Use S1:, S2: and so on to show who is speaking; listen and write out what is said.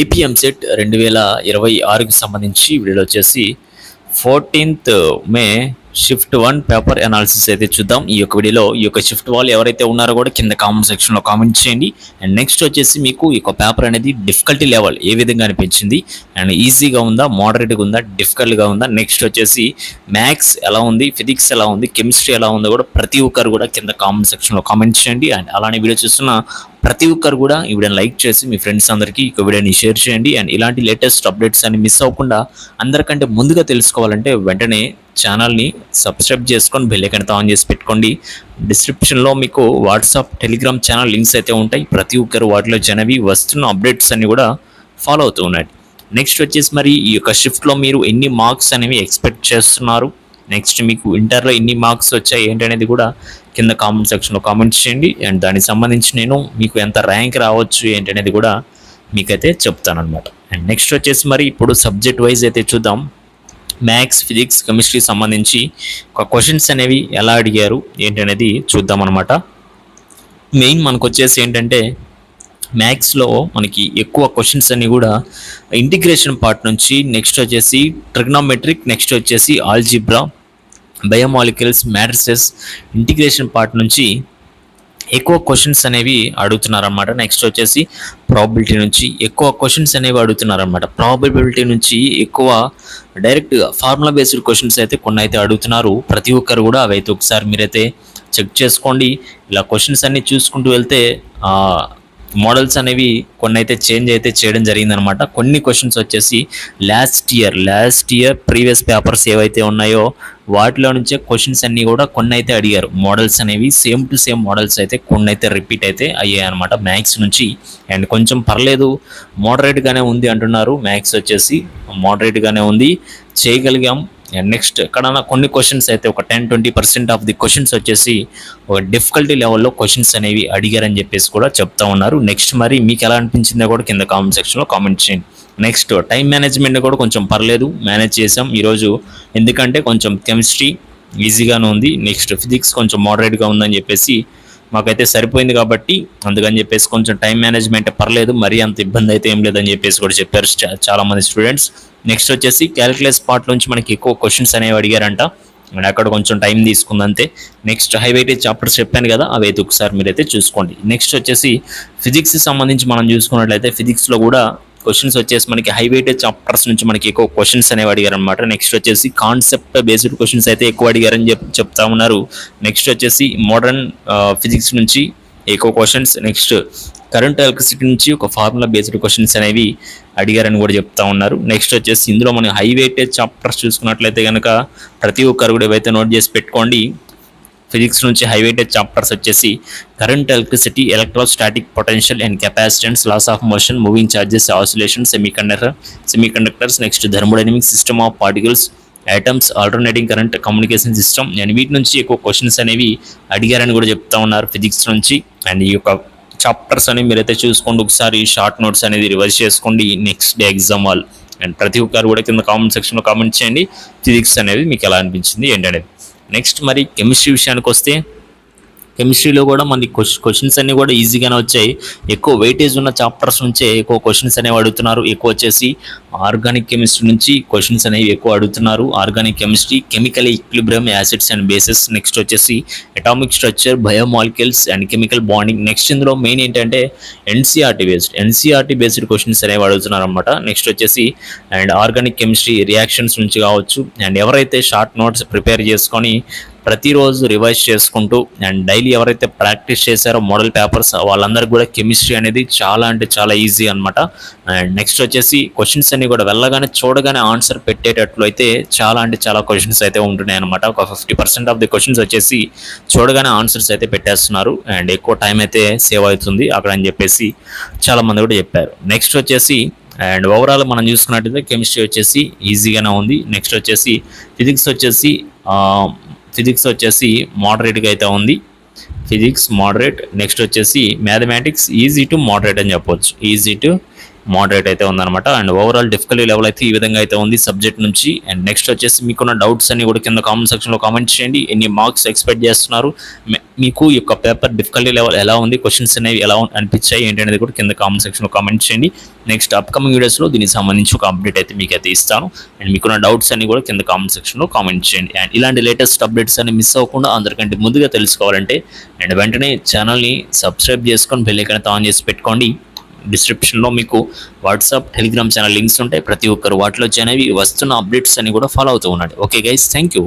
S1: ఏపీఎంసెట్ 2026కి సంబంధించి వీడియోలో వచ్చేసి 14th మే షిఫ్ట్ 1 పేపర్ అనాలిసిస్ అయితే చూద్దాం. ఈ యొక్క వీడియోలో ఈ యొక్క షిఫ్ట్ వాళ్ళు ఎవరైతే ఉన్నారో కూడా కింద కామెంట్ సెక్షన్లో కామెంట్ చేయండి. అండ్ నెక్స్ట్ వచ్చేసి మీకు ఈ యొక్క పేపర్ అనేది డిఫికల్టీ లెవెల్ ఏ విధంగా అనిపించింది, అండ్ ఈజీగా ఉందా, మోడరేట్గా ఉందా, డిఫికల్ట్గా ఉందా, నెక్స్ట్ వచ్చేసి మ్యాథ్స్ ఎలా ఉంది, ఫిజిక్స్ ఎలా ఉంది, కెమిస్ట్రీ ఎలా ఉందో కూడా ప్రతి ఒక్కరు కూడా కింద కామెంట్ సెక్షన్లో కామెంట్ చేయండి. అండ్ అలానే వీడియో చూస్తున్న ప్రతి ఒక్కరు కూడా ఈ వీడియోని లైక్ చేసి మీ ఫ్రెండ్స్ అందరికీ ఈ వీడియోని షేర్ చేయండి. అండ్ ఇలాంటి లేటెస్ట్ అప్డేట్స్ అన్ని మిస్ అవ్వకుండా అందరికంటే ముందుగా తెలుసుకోవాలంటే వెంటనే ఛానల్ని సబ్స్క్రైబ్ చేసుకొని బెల్ ఐకాన్ ఆన్ చేసి పెట్టుకోండి. డిస్క్రిప్షన్లో మీకు వాట్సాప్, టెలిగ్రామ్ ఛానల్ లింక్స్ అయితే ఉంటాయి. ప్రతి ఒక్కరు వాటిలో జాయిన్ వస్తున్న అప్డేట్స్ అన్ని కూడా ఫాలో అవుతూ ఉన్నాయి. నెక్స్ట్ వచ్చేసి మరి ఈ యొక్క షిఫ్ట్లో మీరు ఎన్ని మార్క్స్ అనేవి ఎక్స్పెక్ట్ చేస్తున్నారు, నెక్స్ట్ మీకు ఇంటర్లో ఎన్ని మార్క్స్ వచ్చాయి ఏంటనేది కూడా కింద కామెంట్ సెక్షన్లో కామెంట్ చేయండి. అండ్ దానికి సంబంధించి నేను మీకు ఎంత ర్యాంక్ రావచ్చు ఏంటనేది కూడా మీకైతే చెప్తాను అనమాట. అండ్ నెక్స్ట్ వచ్చేసి మరి ఇప్పుడు సబ్జెక్ట్ వైజ్ అయితే చూద్దాం. మ్యాథ్స్, ఫిజిక్స్, కెమిస్ట్రీ సంబంధించి ఒక క్వశ్చన్స్ అనేవి ఎలా అడిగారు ఏంటనేది చూద్దాం అనమాట. మెయిన్ మనకు వచ్చేసి ఏంటంటే మ్యాథ్స్లో మనకి ఎక్కువ క్వశ్చన్స్ అన్ని కూడా ఇంటిగ్రేషన్ పార్ట్ నుంచి, నెక్స్ట్ వచ్చేసి ట్రిగ్నోమెట్రిక్, నెక్స్ట్ వచ్చేసి algebra, biomolecules, matrices, integration part నుంచి ఎక్కువ క్వశ్చన్స్ అనేవి అడుగుతున్నారన్నమాట. నెక్స్ట్ వచ్చేసి ప్రాబబిలిటీ నుంచి ఎక్కువ క్వశ్చన్స్ అనేవి అడుగుతున్నారన్నమాట. ప్రాబబిలిటీ నుంచి ఎక్కువ డైరెక్ట్గా ఫార్ములా బేస్డ్ క్వశ్చన్స్ అయితే కొన్ని అయితే అడుగుతున్నారు. ప్రతి ఒక్కరు కూడా అవైతే ఒకసారి మీరైతే చెక్ చేసుకోండి. ఇలా క్వశ్చన్స్ అన్ని చూసుకుంటూ వెళ్తే మోడల్స్ అనేవి కొన్ని అయితే చేంజ్ అయితే చేయడం జరిగిందనమాట. కొన్ని క్వశ్చన్స్ వచ్చేసి లాస్ట్ ఇయర్ ప్రీవియస్ పేపర్స్ ఏవైతే ఉన్నాయో వాటిలో నుంచే క్వశ్చన్స్ అన్నీ కూడా కొన్ని అయితే అడిగారు. మోడల్స్ అనేవి సేమ్ టు సేమ్ మోడల్స్ అయితే కొన్ని అయితే రిపీట్ అయితే అయ్యాయి అనమాట మ్యాథ్స్ నుంచి. అండ్ కొంచెం పర్లేదు, మోడరేట్గానే ఉంది అంటున్నారు. మ్యాథ్స్ వచ్చేసి మోడరేట్గానే ఉంది, చేయగలిగాం. అండ్ నెక్స్ట్ ఎక్కడన్నా కొన్ని క్వశ్చన్స్ అయితే ఒక 10-20% ఆఫ్ ది క్వశ్చన్స్ వచ్చేసి ఒక డిఫికల్టీ లెవెల్లో క్వశ్చన్స్ అనేవి అడిగారని చెప్పేసి కూడా చెప్తా ఉన్నారు. నెక్స్ట్ మరి మీకు ఎలా అనిపించిందో కూడా కింద కామెంట్ సెక్షన్లో కామెంట్ చేయండి. నెక్స్ట్ టైం మేనేజ్మెంట్ కూడా కొంచెం పర్లేదు, మేనేజ్ చేసాం ఈరోజు. ఎందుకంటే కొంచెం కెమిస్ట్రీ ఈజీగానే ఉంది, నెక్స్ట్ ఫిజిక్స్ కొంచెం మోడరేట్గా ఉందని చెప్పేసి మాకైతే సరిపోయింది. కాబట్టి అందుకని చెప్పేసి కొంచెం టైం మేనేజ్మెంట్ పర్లేదు, మరీ అంత ఇబ్బంది అయితే ఏం లేదని చెప్పేసి కూడా చెప్పారు చాలామంది స్టూడెంట్స్. నెక్స్ట్ వచ్చేసి క్యాలిక్యులస్ పార్ట్ నుంచి మనకి ఎక్కువ క్వశ్చన్స్ అనేవి అడిగారంట, అండ్ అక్కడ కొంచెం టైం తీసుకుంది అంతే. నెక్స్ట్ హై వెయిటేజ్ చాప్టర్స్ చెప్పాను కదా, అవి అయితే ఒకసారి మీరైతే చూసుకోండి. నెక్స్ట్ వచ్చేసి ఫిజిక్స్ సంబంధించి మనం చూసుకున్నట్లయితే ఫిజిక్స్లో కూడా క్వశ్చన్స్ వచ్చేసి మనకి హై వెయిటేజ్ చాప్టర్స్ నుంచి మనకి ఎక్కువ క్వశ్చన్స్ అనేవి అడిగారు అనమాట. నెక్స్ట్ వచ్చేసి కాన్సెప్ట్ బేస్డ్ క్వశ్చన్స్ అయితే ఎక్కువ అడిగారని చెప్తా ఉన్నారు. నెక్స్ట్ వచ్చేసి మోడర్న్ ఫిజిక్స్ నుంచి ఎక్కువ క్వశ్చన్స్, నెక్స్ట్ కరెంట్ ఎలక్ట్రిసిటీ నుంచి ఒక ఫార్ములా బేస్డ్ క్వశ్చన్స్ అనేవి అడిగారని కూడా చెప్తా ఉన్నారు. నెక్స్ట్ వచ్చేసి ఇందులో మనం హై వెయిటేజ్ చాప్టర్స్ చూసుకున్నట్లయితే కనుక ప్రతి ఒక్కరు కూడా ఏవైతే నోట్ చేసి పెట్టుకోండి. ఫిజిక్స్ నుంచి హై వెయిటేజ్ చాప్టర్స్ వచ్చేసి current electricity, electrostatic potential and capacitance, laws of motion, moving charges, oscillation, semiconductors, next thermodynamic system of particles, items, alternating current, communication system. And వీటి నుంచి ఎక్కువ క్వశ్చన్స్ అనేవి అడిగారని కూడా చెప్తా ఉన్నారు ఫిజిక్స్ నుంచి. అండ్ ఈ యొక్క చాప్టర్స్ అని మీరైతే చూసుకోండి, ఒకసారి షార్ట్ నోట్స్ అనేది రివైజ్ చేసుకోండి నెక్స్ట్ డే ఎగ్జామ్ వాళ్ళు. అండ్ ప్రతి ఒక్కరు కూడా కింద కామెంట్ సెక్షన్లో కామెంట్ చేయండి ఫిజిక్స్ అనేది మీకు ఎలా అనిపించింది ఏంటనేది. నెక్స్ట్ మరి కెమిస్ట్రీ విషయానికి వస్తే కెమిస్ట్రీలో కూడా మనకి క్వశ్చన్స్ అన్నీ కూడా ఈజీగానే వచ్చాయి. ఎక్కువ వెయిటేజ్ ఉన్న చాప్టర్స్ నుంచే ఎక్కువ క్వశ్చన్స్ అనేవి అడుగుతున్నారు. ఎక్కువ వచ్చేసి ఆర్గానిక్ కెమిస్ట్రీ నుంచి క్వశ్చన్స్ అనేవి ఎక్కువ అడుగుతున్నారు. Organic chemistry, chemical equilibrium, acids and bases, next వచ్చేసి atomic structure, biomolecules and chemical bonding. Next ఇందులో మెయిన్ ఏంటంటే ఎన్సీఆర్టీ బేస్డ్ క్వశ్చన్స్ అనేవి అడుగుతున్నారు అనమాట. నెక్స్ట్ వచ్చేసి అండ్ ఆర్గానిక్ కెమిస్ట్రీ రియాక్షన్స్ నుంచి కావచ్చు. అండ్ ఎవరైతే షార్ట్ నోట్స్ ప్రిపేర్ చేసుకొని ప్రతిరోజు రివైజ్ చేసుకుంటూ అండ్ డైలీ ఎవరైతే ప్రాక్టీస్ చేశారో మోడల్ పేపర్స్ వాళ్ళందరికీ కూడా కెమిస్ట్రీ అనేది చాలా అంటే చాలా ఈజీ అనమాట. అండ్ నెక్స్ట్ వచ్చేసి క్వశ్చన్స్ అన్ని కూడా వెళ్ళగానే చూడగానే ఆన్సర్ పెట్టేటట్లు అయితే చాలా అంటే చాలా క్వశ్చన్స్ అయితే ఉంటున్నాయి అనమాట. ఒక 50% ఆఫ్ ది క్వశ్చన్స్ వచ్చేసి చూడగానే ఆన్సర్స్ అయితే పెట్టేస్తున్నారు. అండ్ ఎక్కువ టైం అయితే సేవ్ అవుతుంది అక్కడ అని చెప్పేసి చాలామంది కూడా చెప్పారు. నెక్స్ట్ వచ్చేసి అండ్ ఓవరాల్ మనం చూసుకున్నట్టయితే కెమిస్ట్రీ వచ్చేసి ఈజీగానే ఉంది. నెక్స్ట్ వచ్చేసి ఫిజిక్స్ వచ్చేసి మోడరేట్గా అయితే ఉంది. Physics moderate. నెక్స్ట్ వచ్చేసి మ్యాథమెటిక్స్ ఈజీ టు మోడరేట్ అని చెప్పవచ్చు. ఈజీ టు మోడరేట్ అయితే ఉందన్నమాట. అండ్ ఓవరాల్ డిఫికల్టీ లెవెల్ అయితే ఈ విధంగా అయితే ఉంది సబ్జెక్ట్ నుంచి. అండ్ నెక్స్ట్ వచ్చేసి మీకున్న డౌట్స్ అన్ని కూడా కింద కామెంట్ సెక్షన్లో కామెంట్ చేయండి. ఎన్ని మార్క్స్ ఎక్స్పెక్ట్ చేస్తున్నారు, మీకు ఈ యొక్క పేపర్ డిఫికల్టీ లెవెల్ ఎలా ఉంది, క్వశ్చన్స్ అనేవి ఎలా అనిపించాయి ఏంటి అనేది కూడా కింద కామెంట్ సెక్షన్లో కామెంట్ చేయండి. నెక్స్ట్ అప్కమింగ్ వీడియోస్లో దీనికి సంబంధించి ఒక అప్డేట్ అయితే మీకు అయితే ఇస్తాను. అండ్ మీకున్న డౌట్స్ అన్ని కూడా కింద కామెంట్ సెక్షన్లో కామెంట్ చేయండి. అండ్ ఇలాంటి లేటెస్ట్ అప్డేట్స్ అన్ని మిస్ అవ్వకుండా అందరికంటే ముందుగా తెలుసుకోవాలంటే అండ్ వెంటనే ఛానల్ని సబ్స్క్రైబ్ చేసుకొని బెల్ ఐకాన్ ఆన్ చేసి పెట్టుకోండి. డిస్క్రిప్షన్లో మీకు వాట్సాప్, టెలిగ్రామ్ ఛానల్ లింక్స్ ఉంటాయి. ప్రతి ఒక్కరు వాటిలో జాయిన్ అయ్యి వస్తున్న అప్డేట్స్ అన్ని కూడా ఫాలో అవుతూ ఉండండి. Okay guys, thank you.